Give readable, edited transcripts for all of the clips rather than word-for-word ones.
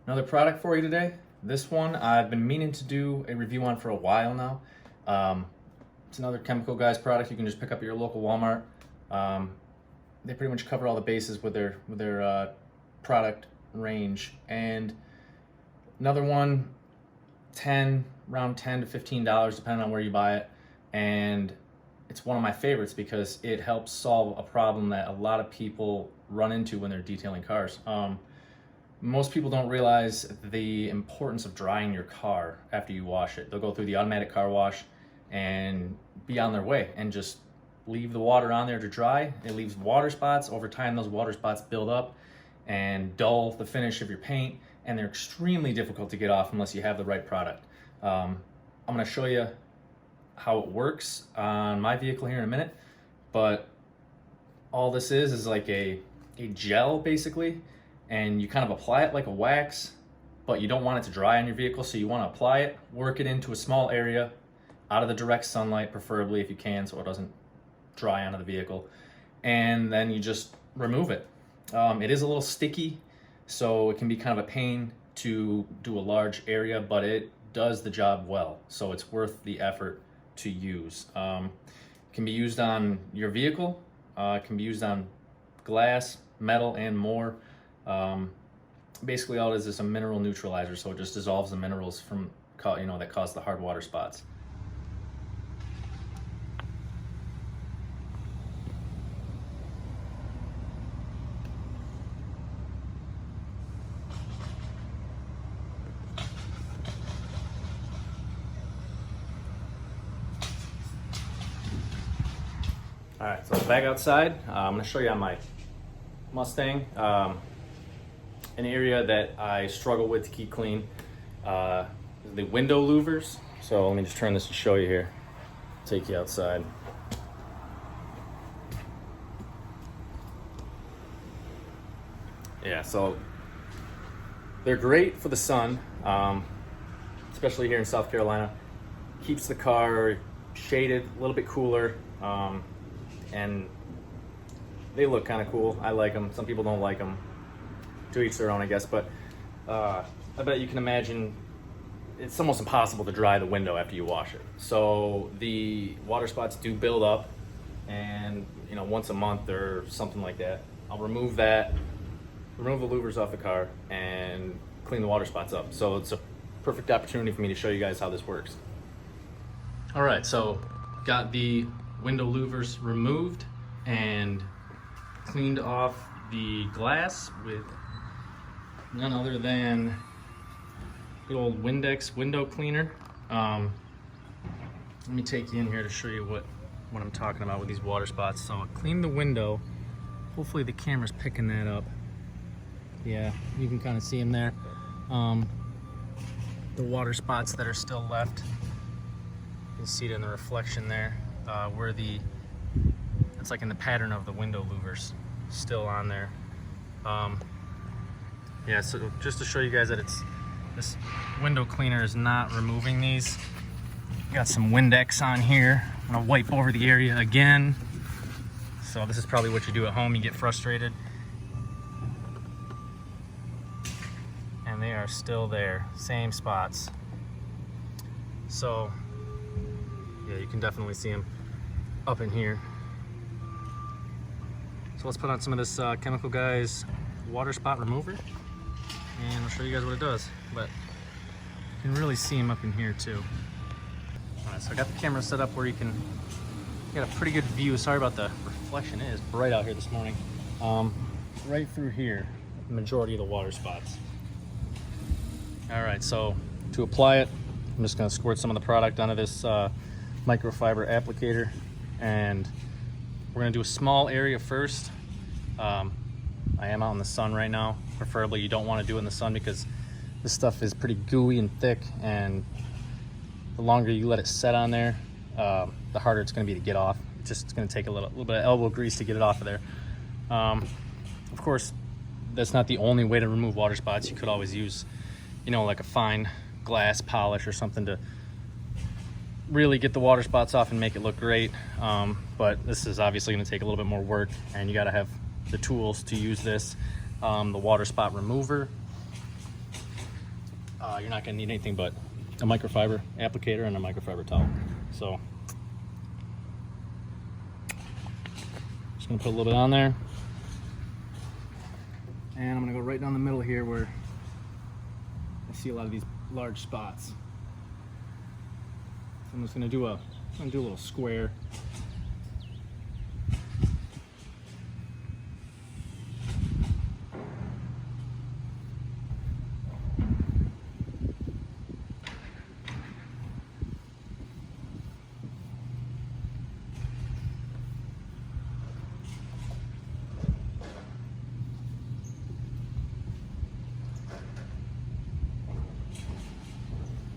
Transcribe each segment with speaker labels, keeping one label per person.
Speaker 1: Another product for you today. This one I've been meaning to do a review on for a while now. It's another Chemical Guys product you can just pick up at your local Walmart. They pretty much cover all the bases with their product range. And another one, around $10 to $15 depending on where you buy it. And it's one of my favorites because it helps solve a problem that a lot of people run into when they're detailing cars. Most people don't realize the importance of drying your car after you wash it. They'll go through the automatic car wash and be on their way and just leave the water on there to dry. It leaves water spots. Over time, those water spots build up and dull the finish of your paint, and they're extremely difficult to get off unless you have the right product. I'm gonna show you how it works on my vehicle here in a minute, but all this is like a gel basically, and you kind of apply it like a wax, but you don't want it to dry on your vehicle, so you want to apply it, work it into a small area out of the direct sunlight, preferably if you can, so it doesn't dry onto the vehicle, and then you just remove it. It is a little sticky, so it can be kind of a pain to do a large area, but it does the job well, so it's worth the effort to use. It can be used on your vehicle, it can be used on glass, metal, and more. Basically all it is a mineral neutralizer, so it just dissolves the minerals from that cause the hard water spots. All right, so back outside, I'm going to show you on my Mustang an area that I struggle with to keep clean. The window louvers. So let me just turn this and show you here. Take you outside. Yeah, so they're great for the sun, especially here in South Carolina. Keeps the car shaded, a little bit cooler, and they look kind of cool. I like them. Some people don't like them. To each their own, I guess. But I bet you can imagine it's almost impossible to dry the window after you wash it. So the water spots do build up, and once a month or something like that, I'll remove the louvers off the car and clean the water spots up. So it's a perfect opportunity for me to show you guys how this works. All right, so got the window louvers removed and cleaned off the glass with none other than the old Windex window cleaner. Let me take you in here to show you what I'm talking about with these water spots. So I cleaned the window. Hopefully the camera's picking that up. Yeah, you can kind of see them there. The water spots that are still left. You can see it in the reflection there, where it's like in the pattern of the window louvers still on there. Yeah, so just to show you guys that this window cleaner is not removing these. Got some Windex on here. I'm gonna wipe over the area again. So this is probably what you do at home. You get frustrated. And they are still there, same spots. So yeah, you can definitely see them up in here. So let's put on some of this Chemical Guys water spot remover, and I'll show you guys what it does. But you can really see them up in here too. All right, so I got the camera set up where you get a pretty good view. Sorry about the reflection, it is bright out here this morning. Right through here, the majority of the water spots. All right, so to apply it, I'm just gonna squirt some of the product onto this microfiber applicator, and we're gonna do a small area first. I am out in the sun right now. Preferably you don't want to do it in the sun because this stuff is pretty gooey and thick, and the longer you let it set on there, the harder it's going to be to get off. It's going to take a little bit of elbow grease to get it off of there. Of course, that's not the only way to remove water spots. You could always use, like a fine glass polish or something to really get the water spots off and make it look great. But this is obviously going to take a little bit more work, and you got to have the tools to use this. The water spot remover, you're not gonna need anything but a microfiber applicator and a microfiber towel. So just gonna put a little bit on there. And I'm gonna go right down the middle here where I see a lot of these large spots. So I'm just gonna do a little square.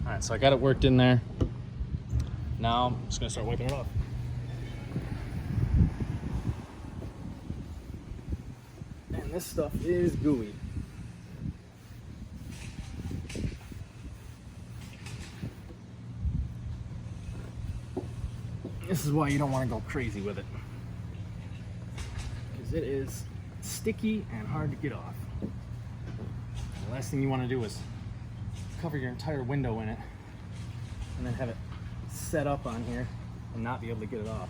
Speaker 1: All right, so I got it worked in there. Now I'm just gonna start wiping it off. And this stuff is gooey. This is why you don't want to go crazy with it, because it is sticky and hard to get off. The last thing you want to do is cover your entire window in it and then have it set up on here and not be able to get it off.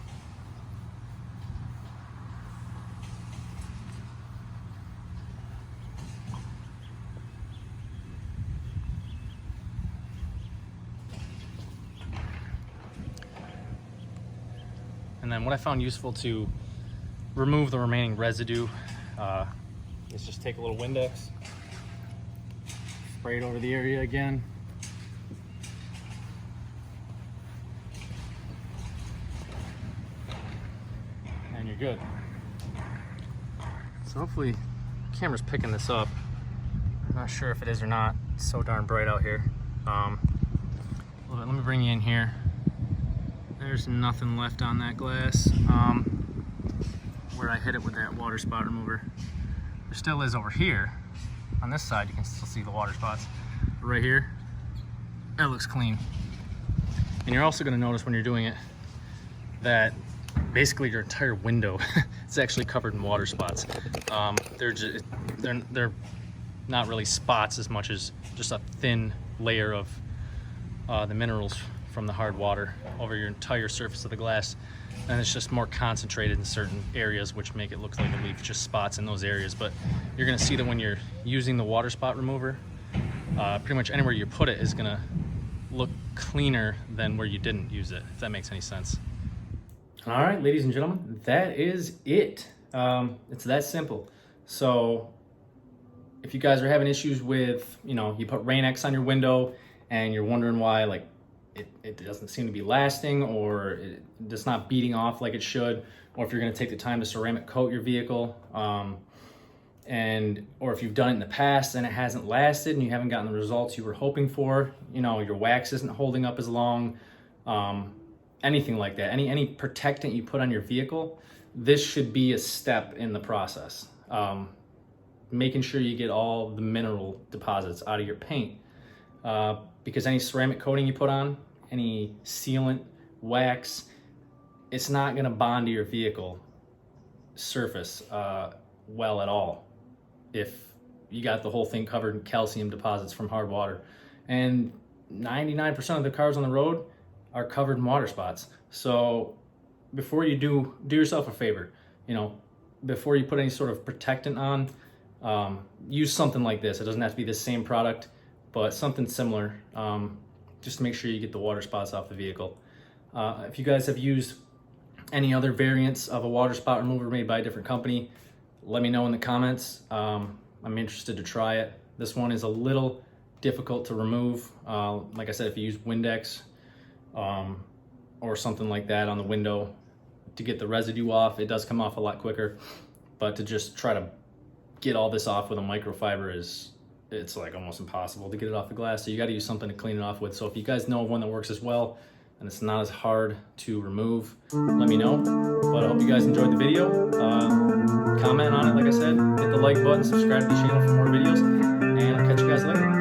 Speaker 1: And then what I found useful to remove the remaining residue is just take a little Windex, spray it over the area again. And you're good. So hopefully the camera's picking this up. I'm not sure if it is or not. It's so darn bright out here. Let me bring you in here. There's nothing left on that glass where I hit it with that water spot remover. There still is over here. On this side, you can still see the water spots. But right here, that looks clean. And you're also gonna notice when you're doing it that basically your entire window is actually covered in water spots. They're not really spots as much as just a thin layer of the minerals from the hard water over your entire surface of the glass. And it's just more concentrated in certain areas, which make it look like a leaf, just spots in those areas. But you're gonna see that when you're using the water spot remover, pretty much anywhere you put it is gonna look cleaner than where you didn't use it, if that makes any sense. All right, ladies and gentlemen, that is it. It's that simple. So if you guys are having issues with, you put Rain-X on your window and you're wondering why, like, it doesn't seem to be lasting, or it's not beating off like it should, or if you're going to take the time to ceramic coat your vehicle, or if you've done it in the past and it hasn't lasted and you haven't gotten the results you were hoping for, your wax isn't holding up as long, anything like that, any protectant you put on your vehicle, this should be a step in the process. Making sure you get all the mineral deposits out of your paint. Because any ceramic coating you put on, any sealant, wax, it's not gonna bond to your vehicle surface well at all if you got the whole thing covered in calcium deposits from hard water. And 99% of the cars on the road are covered in water spots. So before you do yourself a favor, before you put any sort of protectant on, use something like this. It doesn't have to be the same product, but something similar, just to make sure you get the water spots off the vehicle. If you guys have used any other variants of a water spot remover made by a different company, let me know in the comments. I'm interested to try it. This one is a little difficult to remove. Like I said, if you use Windex or something like that on the window to get the residue off, it does come off a lot quicker. But to just try to get all this off with a microfiber it's like almost impossible to get it off the glass. So you got to use something to clean it off with. So if you guys know of one that works as well and it's not as hard to remove, let me know. But I hope you guys enjoyed the video. Comment on it, like I said, hit the like button, subscribe to the channel for more videos, and I'll catch you guys later.